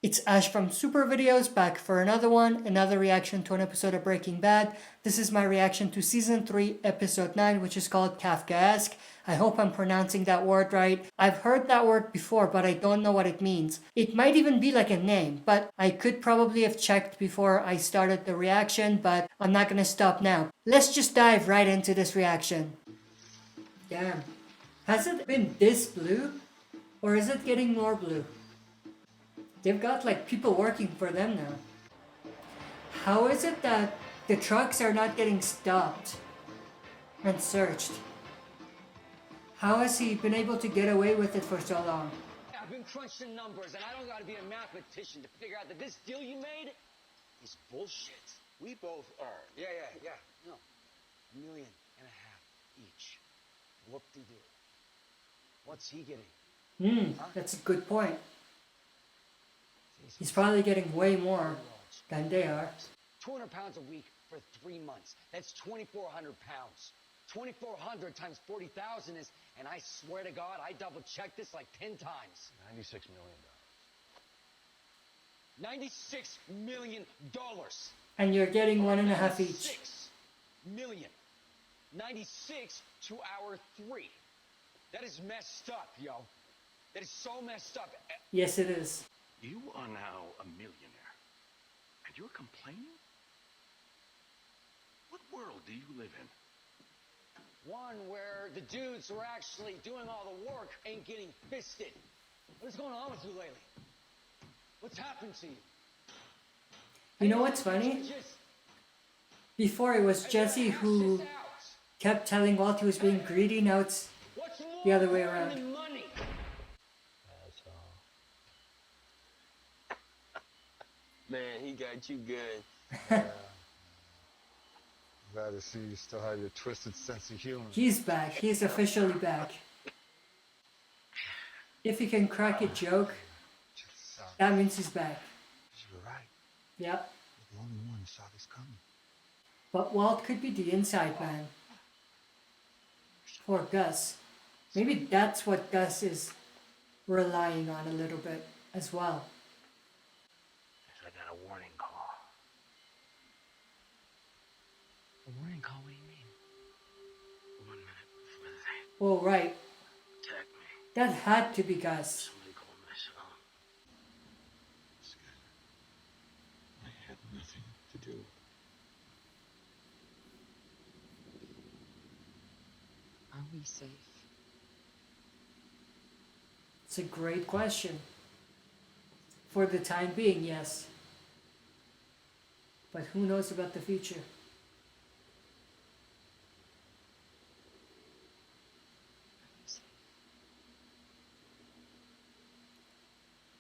It's Ash from Super Videos back for another one, another reaction to an episode of Breaking Bad. This is my reaction to Season 3, Episode 9, which is called Kafkaesque. I hope I'm pronouncing that word right. I've heard that word before, but I don't know what it means. It might even be like a name, but I could probably have checked before I started the reaction, but I'm not gonna stop now. Let's just dive right into this reaction. Damn. Has it been this blue? Or is it getting more blue? They've got like people working for them now. How is it that the trucks are not getting stopped and searched? How has he been able to get away with it for so long? I've been crunching numbers, and I don't gotta be a mathematician to figure out that this deal you made is bullshit. We both are. Yeah. No. $1.5 million each. Whoop-de-doo. What's he getting? That's a good point. He's probably getting way more than they are. 200 pounds a week for 3 months. That's 2,400 pounds. 2,400 times 40,000 is, and I swear to God, I double-checked this like 10 times. $96 million. $96 million. And you're getting 1.5 each. 96 million. 96 to our 3. That is messed up, yo. That is so messed up. Yes, it is. You are now a millionaire, and you're complaining? What world do you live in? One where the dudes who are actually doing all the work ain't getting fisted. What's going on with you lately? What's happened to you? You know what's funny? Before it was Jesse who kept telling Walt he was being greedy, now it's the other way around. Man, he got you good. Glad to see you still have your twisted sense of humor. He's back. He's officially back. If he can crack a joke, that means he's back. You're right. Yep. You're the only one who saw this coming. But Walt could be the inside man. Or Gus. Maybe that's what Gus is relying on a little bit as well. I got a warning call. A warning call? What do you mean? 1 minute before they Oh, right. attack me, That had to be Gus. somebody called my cell. It's good. I had nothing to do. Are we safe? It's a great question. For the time being, yes. But who knows about the future?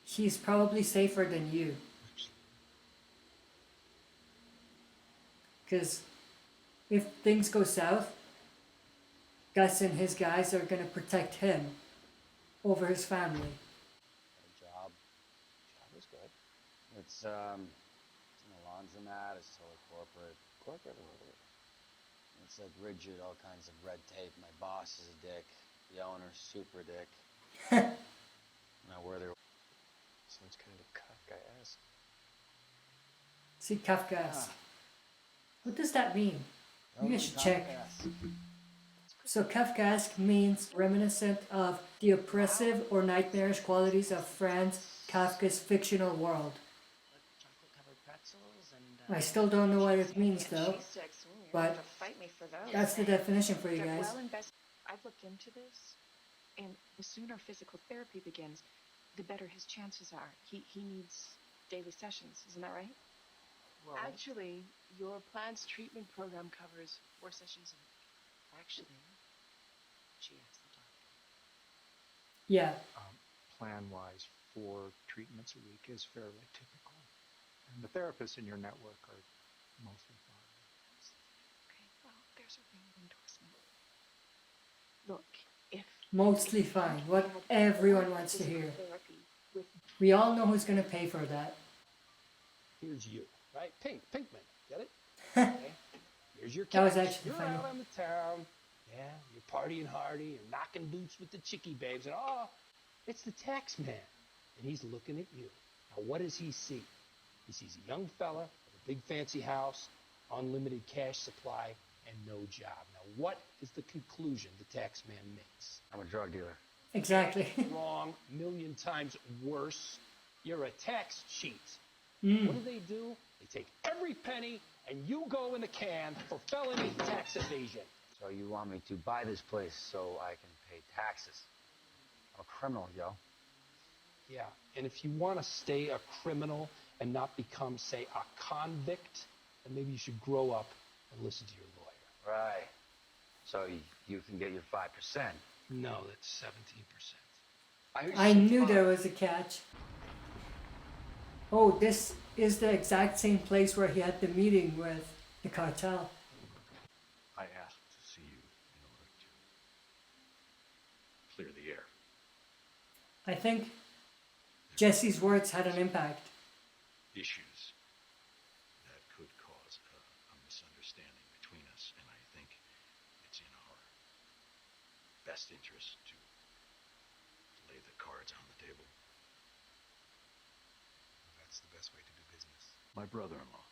He's probably safer than you. Because if things go south, Gus and his guys are going to protect him over his family. Job was good. It's in a laundromat. It's totally corporate. Corporate. It's like rigid, all kinds of red tape. My boss is a dick. The owner's super dick. Now where they're Sounds kind of Kafkaesque. See, Kafkaesque. What does that mean? Maybe I should check. So Kafkaesque means reminiscent of the oppressive or nightmarish qualities of Franz Kafka's fictional world. I still don't know what it means though, but that's the definition for you guys. I've looked into this, and the sooner physical therapy begins, the better his chances are. He needs daily sessions, isn't that right? Well, actually, your plant's treatment program covers 4 sessions a week. Actually, she asked the doctor. Yeah, Plan-wise, 4 treatments a week is fairly typical. And the therapists in your network are mostly fine. Okay, well, there's a ring of endorsement. Look, if... mostly fine. What everyone wants to hear. We all know who's going to pay for that. Here's you, right? Pinkman, get it? Okay. Here's your That was catch. actually You're funny. out on the town. Yeah, you're partying hardy. You're knocking boots with the chickie babes. And oh, it's the tax man. And he's looking at you. Now, what does he see? He sees a young fella with a big fancy house, unlimited cash supply, and no job. Now, what is the conclusion the tax man makes? I'm a drug dealer. Exactly. Wrong, million times worse. You're a tax cheat. Mm. What do? They take every penny and you go in the can for felony tax evasion. So you want me to buy this place so I can pay taxes? I'm a criminal, yo. Yeah, and if you want to stay a criminal and not become, say, a convict, then maybe you should grow up and listen to your lawyer. Right. So you can get your 5%. No, that's 17%. I knew there was a catch. Oh, this is the exact same place where he had the meeting with the cartel. I asked to see you in order to clear the air. I think Jesse's words had an impact. Issues that could cause a misunderstanding between us, and I think it's in our best interest to lay the cards on the table. That's the best way to do business. My brother-in-law,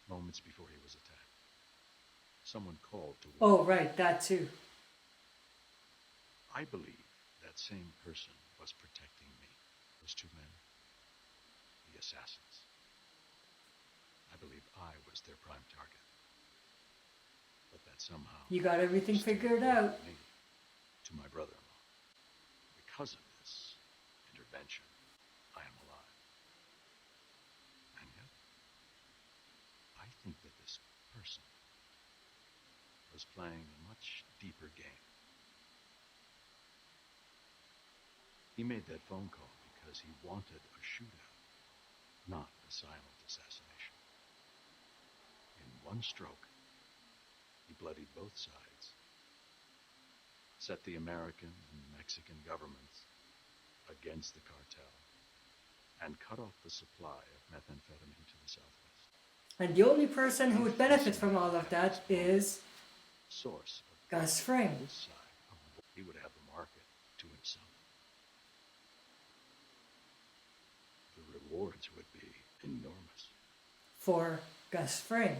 moments before he was attacked, someone called to Oh, right, that too. I believe that same person was protecting me. Those two men, the assassins. I believe I was their prime target. But that somehow... You got everything figured out. Me to my brother-in-law. Because of this intervention, I am alive. And yet, I think that this person was playing a much deeper game. He made that phone call because he wanted a shootout, not a silent assassination. In one stroke, he bloodied both sides, set the American and Mexican governments against the cartel, and cut off the supply of methamphetamine to the southwest. And the only person who would benefit from all of that is Source of Gus Fring. this side of the he would have the market to himself. The rewards would be enormous. For Gus Fring.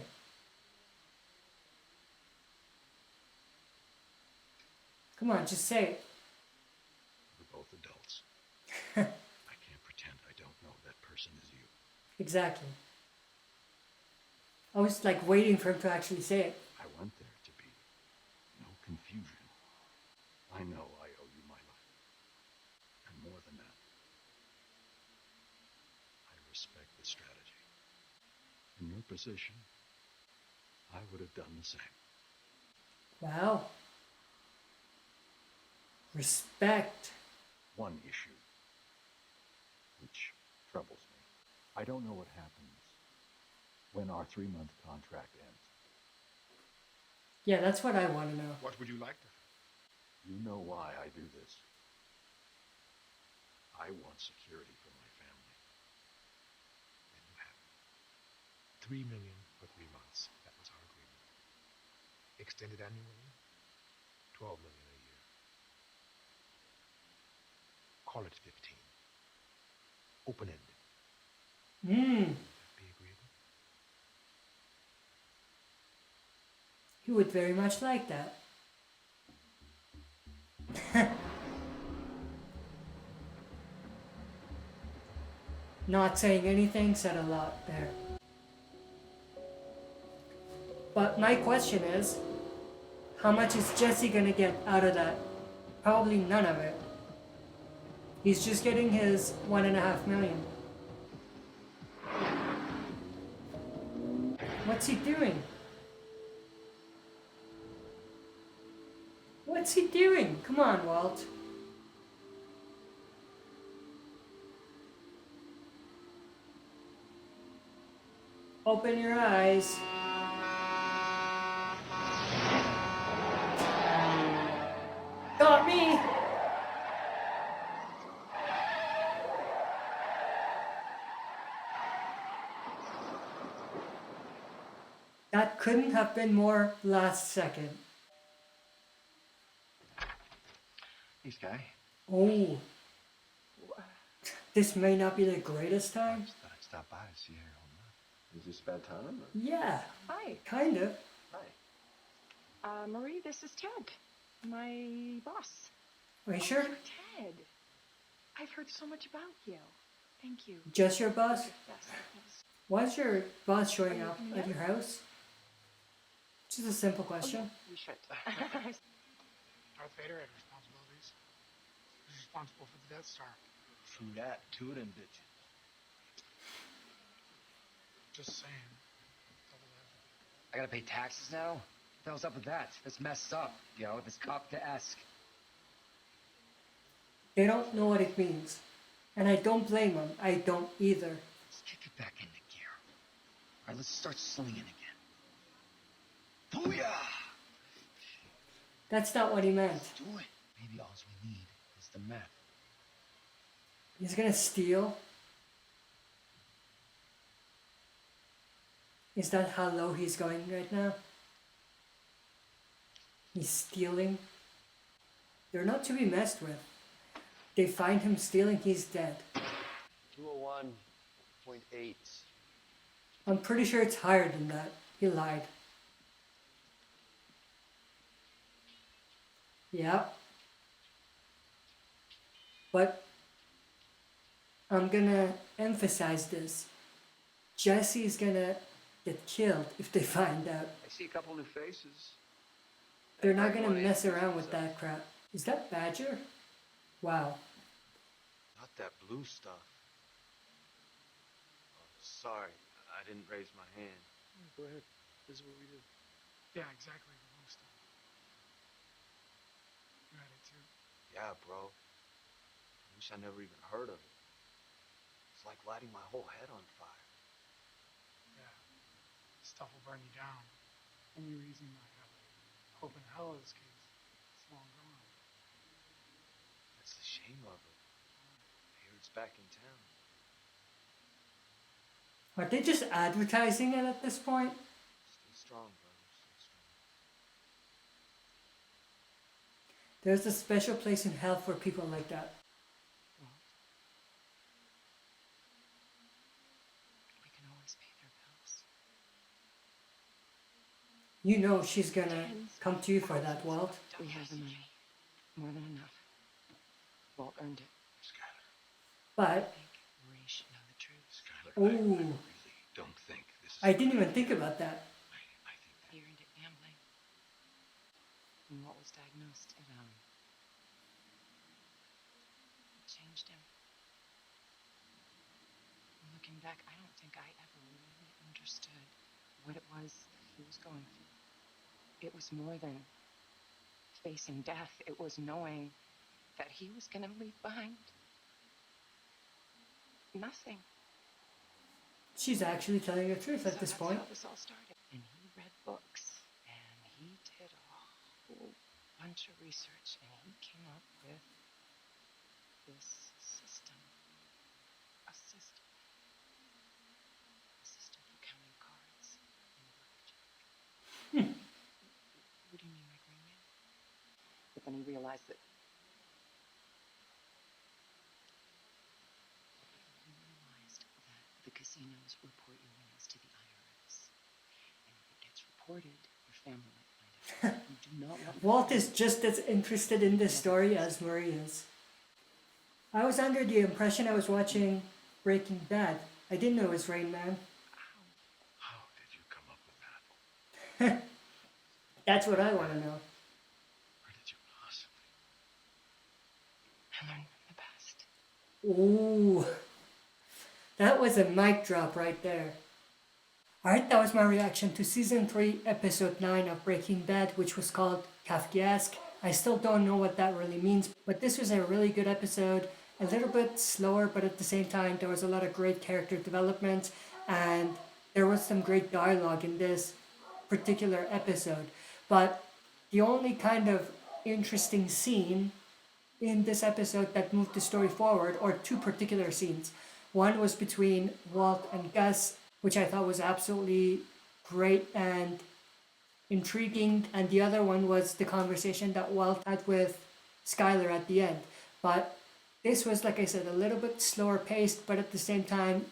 Come on, just say it. We're both adults. I can't pretend I don't know that person is you. Exactly. I was like waiting for him to actually say it. I went there to be no confusion. I know I owe you my life. And more than that, I respect the strategy. In your position, I would have done the same. Wow. Respect. One issue which troubles me. I don't know what happens when our 3-month contract ends. Yeah, that's what I want to know. What would you like to have? You know why I do this. I want security for my family. Then you have it. $3 million for 3 months. That was our agreement. Extended annually, $12 million a year. Call it 15. Open-ended. Hmm. Would that be agreeable? He would very much like that. Not saying anything said a lot there. But my question is, how much is Jesse gonna get out of that? Probably none of it. He's just getting his 1.5 million. What's he doing? What's he doing? Come on, Walt. Open your eyes. Got me! That couldn't have been more last second. Hey, Sky. Oh. This may not be the greatest time. Just thought I'd stop by to see how you're holding up. Is this bad time? Or? Yeah, Hi, kind of. Hi. Marie, this is Ted, my boss. Are you sure? Ted, I've heard so much about you. Thank you. Just your boss? Yes, yes. Why is your boss showing up at your house? Just a simple question. You should. Darth Vader had responsibilities. He was responsible for the Death Star. True that. Two of them bitches. Just saying. Double-edged. I gotta pay taxes now? What the hell's up with that? That's messed up, yo. It's Kafkaesque. They don't know what it means. And I don't blame them. I don't either. Let's kick it back into gear. Alright, let's start slinging again. Booyah! That's not what he meant. Let's do it. Maybe all we need is the map. He's gonna steal. Is that how low he's going right now? He's stealing. They're not to be messed with. They find him stealing, he's dead. 201.8. I'm pretty sure it's higher than that. He lied. Yep. But I'm gonna emphasize this. Jesse's gonna get killed if they find out. I see a couple new faces. They're not gonna mess around with that crap. Is that Badger? Wow. Not that blue stuff. Oh, sorry, I didn't raise my hand. Go ahead. This is what we do. Yeah, exactly. The blue stuff. You had it too. Yeah, bro. I wish I never even heard of it. It's like lighting my whole head on fire. Yeah. Stuff will burn you down. Only reason I have hope in hell in this case. It's long gone. That's the shame of it. I hear it's back in town. Are they just advertising it at this point? Stay strong, brother. Stay strong. There's a special place in hell for people like that. We can always pay their bills. You know she's gonna come to you for that, Walt. We have the money. More than enough. Walt earned it. Skylar. But, I think Marie should know the truth. Skylar, I ooh, really don't think this is... I didn't even think about that. I think that... He earned it gambling. When Walt was diagnosed, it changed him. Looking back, I don't think I ever really understood what it was he was going through. It was more than facing death. It was knowing that he was going to leave behind nothing. She's actually telling the truth at So this that's point. how this all started. And he read books, and he did a whole bunch of research, and he came up with this system. A system. A system for counting cards in blackjack. What do you mean, my green man? But then he realized that the casinos report your winnings to the IRS. And if it gets reported, your family might find out. You do not want Walt is just as interested in this story as Marie is. I was under the impression I was watching Breaking Bad. I didn't know it was Rain Man. How did you come up with that? That's what I want to know. Where did you possibly... I learned from the best. Ooh. That was a mic drop right there. Alright, that was my reaction to Season 3, Episode 9 of Breaking Bad, which was called Kafkaesque. I still don't know what that really means, but this was a really good episode. A little bit slower, but at the same time, there was a lot of great character development, and there was some great dialogue in this particular episode. But the only kind of interesting scene in this episode that moved the story forward, or two particular scenes. One was between Walt and Gus, which I thought was absolutely great and intriguing, and the other one was the conversation that Walt had with Skylar at the end. But This was, like I said, a little bit slower paced, but at the same time,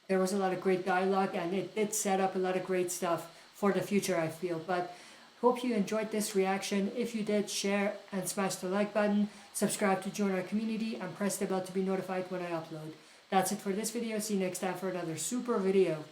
there was a lot of great dialogue, and it did set up a lot of great stuff for the future, I feel. But hope you enjoyed this reaction. If you did, share and smash the like button, subscribe to join our community, and press the bell to be notified when I upload. That's it for this video. See you next time for another super video.